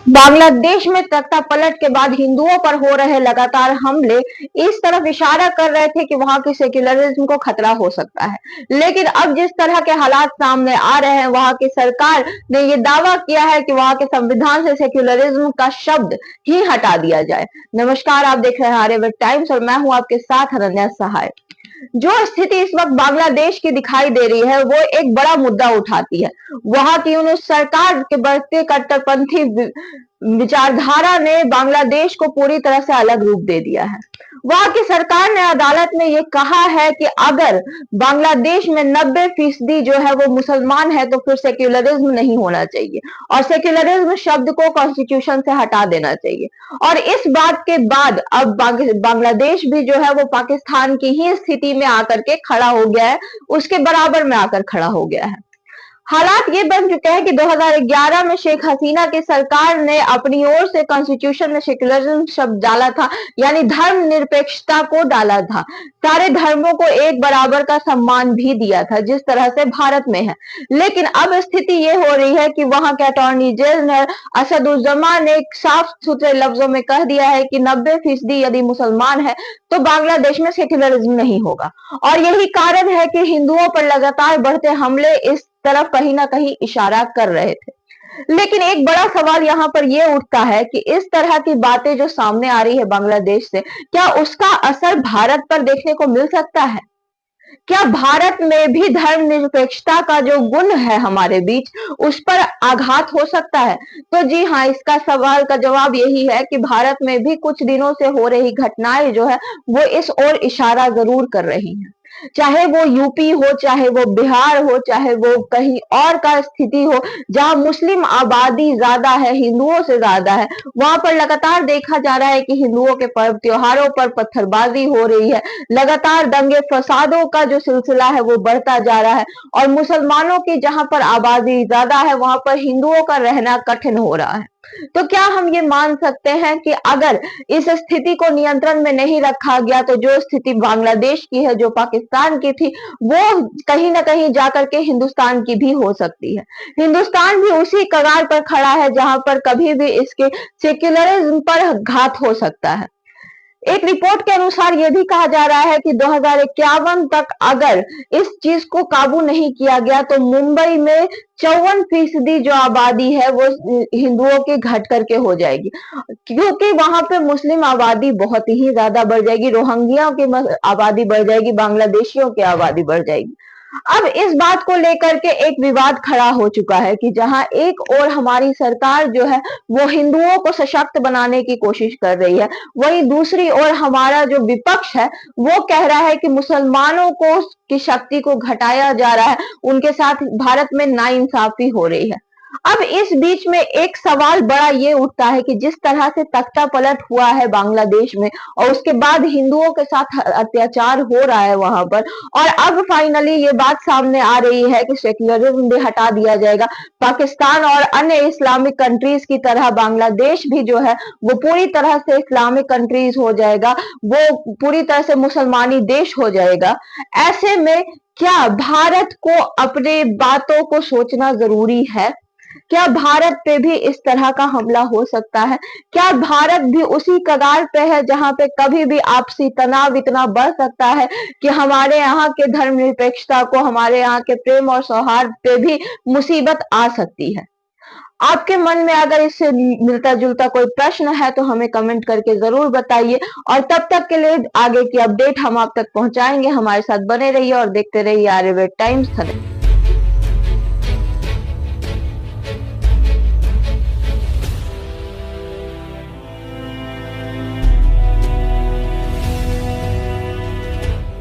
बांग्लादेश में तख्ता पलट के बाद हिंदुओं पर हो रहे लगातार हमले इस तरफ इशारा कर रहे थे कि वहां की सेक्युलरिज्म को खतरा हो सकता है। लेकिन अब जिस तरह के हालात सामने आ रहे हैं, वहां की सरकार ने ये दावा किया है कि वहां के संविधान से सेक्युलरिज्म का शब्द ही हटा दिया जाए। नमस्कार, आप देख रहे हैं आर्यभट्ट टाइम्स और मैं हूं आपके साथ अनन्या सहाय। जो स्थिति इस वक्त बांग्लादेश की दिखाई दे रही है वो एक बड़ा मुद्दा उठाती है। वहां की उन सरकार के बढ़ते कट्टरपंथी विचारधारा ने बांग्लादेश को पूरी तरह से अलग रूप दे दिया है। वहां की सरकार ने अदालत में ये कहा है कि अगर बांग्लादेश में 90% जो है वो मुसलमान है तो फिर सेक्युलरिज्म नहीं होना चाहिए और सेक्युलरिज्म शब्द को कॉन्स्टिट्यूशन से हटा देना चाहिए। और इस बात के बाद अब बांग्लादेश भी जो है वो पाकिस्तान की ही स्थिति में आकर के खड़ा हो गया है, उसके बराबर में आकर खड़ा हो गया है। हालात ये बन चुके हैं कि 2011 में शेख हसीना की सरकार ने अपनी ओर से कॉन्स्टिट्यूशन में सेक्युलरिज्म शब्द डाला था, यानी धर्म निरपेक्षता को डाला था। सारे धर्मों को एक बराबर का सम्मान भी दिया था, जिस तरह से भारत में है। लेकिन अब स्थिति ये हो रही है कि वहां के अटॉर्नी जनरल असदुज्जमा ने साफ सुथरे लफ्जों में कह दिया है कि 90% यदि मुसलमान है तो बांग्लादेश में सेक्युलरिज्म नहीं होगा। और यही कारण है कि हिंदुओं पर लगातार बढ़ते हमले इस तरफ कहीं ना कहीं इशारा कर रहे थे। लेकिन एक बड़ा सवाल यहाँ पर यह उठता है कि इस तरह की बातें जो सामने आ रही है बांग्लादेश से, क्या उसका असर भारत पर देखने को मिल सकता है? क्या भारत में भी धर्मनिरपेक्षता का जो गुण है हमारे बीच, उस पर आघात हो सकता है? तो जी हाँ, इसका सवाल का जवाब यही है कि भारत में भी कुछ दिनों से हो रही घटनाएं जो है वो इस ओर इशारा जरूर कर रही हैं। चाहे वो यूपी हो, चाहे वो बिहार हो, चाहे वो कहीं और का स्थिति हो जहां मुस्लिम आबादी ज्यादा है, हिंदुओं से ज्यादा है, वहां पर लगातार देखा जा रहा है कि हिंदुओं के पर्व त्योहारों पर पत्थरबाजी हो रही है। लगातार दंगे फसादों का जो सिलसिला है वो बढ़ता जा रहा है और मुसलमानों की जहां पर आबादी ज्यादा है वहां पर हिंदुओं का रहना कठिन हो रहा है। तो क्या हम ये मान सकते हैं कि अगर इस स्थिति को नियंत्रण में नहीं रखा गया तो जो स्थिति बांग्लादेश की है, जो पाकिस्तान की थी, वो कहीं ना कहीं जाकर के हिंदुस्तान की भी हो सकती है। हिंदुस्तान भी उसी कगार पर खड़ा है जहां पर कभी भी इसके सेक्युलरिज्म पर घात हो सकता है। एक रिपोर्ट के अनुसार यह भी कहा जा रहा है कि 2051 तक अगर इस चीज को काबू नहीं किया गया तो मुंबई में 54% जो आबादी है वो हिंदुओं की घट करके हो जाएगी, क्योंकि वहां पे मुस्लिम आबादी बहुत ही ज्यादा बढ़ जाएगी, रोहिंग्या की आबादी बढ़ जाएगी, बांग्लादेशियों की आबादी बढ़ जाएगी। अब इस बात को लेकर के एक विवाद खड़ा हो चुका है कि जहां एक और हमारी सरकार जो है वो हिंदुओं को सशक्त बनाने की कोशिश कर रही है, वहीं दूसरी ओर हमारा जो विपक्ष है वो कह रहा है कि मुसलमानों को की शक्ति को घटाया जा रहा है, उनके साथ भारत में नाइंसाफी हो रही है। अब इस बीच में एक सवाल बड़ा ये उठता है कि जिस तरह से तख्ता पलट हुआ है बांग्लादेश में और उसके बाद हिंदुओं के साथ अत्याचार हो रहा है वहां पर, और अब फाइनली ये बात सामने आ रही है कि सेक्युलरिज्म भी हटा दिया जाएगा, पाकिस्तान और अन्य इस्लामिक कंट्रीज की तरह बांग्लादेश भी जो है वो पूरी तरह से इस्लामिक कंट्रीज हो जाएगा, वो पूरी तरह से मुसलमानी देश हो जाएगा। ऐसे में क्या भारत को अपने बातों को सोचना जरूरी है? क्या भारत पे भी इस तरह का हमला हो सकता है? क्या भारत भी उसी कगार पे है जहां पे कभी भी आपसी तनाव इतना बढ़ सकता है कि हमारे यहाँ के धर्मनिरपेक्षता को, हमारे यहाँ के प्रेम और सौहार्द पे भी मुसीबत आ सकती है? आपके मन में अगर इससे मिलता जुलता कोई प्रश्न है तो हमें कमेंट करके जरूर बताइए और तब तक के लिए आगे की अपडेट हम आप तक पहुंचाएंगे। हमारे साथ बने रहिए और देखते रहिए आर्यभट्ट टाइम्स।